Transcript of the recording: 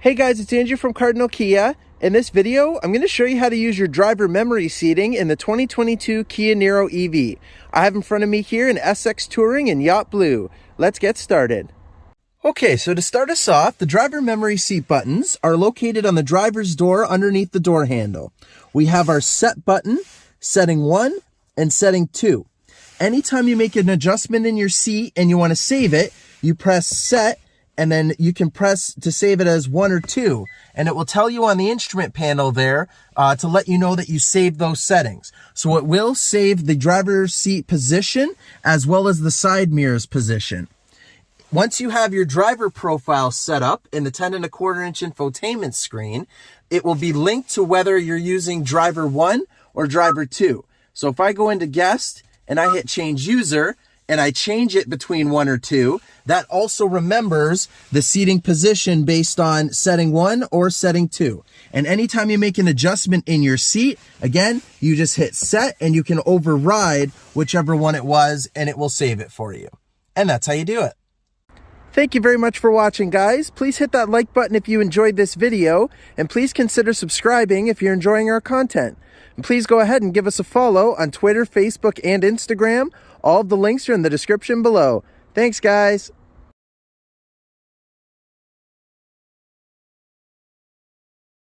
Hey guys, it's Andrew from Cardinal Kia. In this video, I'm going to show you how to use your driver memory seating in the 2022 Kia Niro EV. I have in front of me here an SX Touring in Yacht Blue. Let's get started. Okay, so to start us off, the driver memory seat buttons are located on the driver's door underneath the door handle. We have our set button, setting 1 and setting 2. Anytime you make an adjustment in your seat and you want to save it, you press set, and then you can press to save it as 1 or 2. And it will tell you on the instrument panel there to let you know that you saved those settings. So it will save the driver's seat position as well as the side mirrors position. Once you have your driver profile set up in the 10.25" infotainment screen, it will be linked to whether you're using driver 1 or driver 2. So if I go into guest and I hit change user, and I change it between 1 or 2, that also remembers the seating position based on setting 1 or setting 2. And anytime you make an adjustment in your seat, again, you just hit set and you can override whichever one it was and it will save it for you. And that's how you do it. Thank you very much for watching, guys. Please hit that like button if you enjoyed this video, and please consider subscribing if you're enjoying our content. And please go ahead and give us a follow on Twitter, Facebook, and Instagram. All of the links are in the description below. Thanks, guys.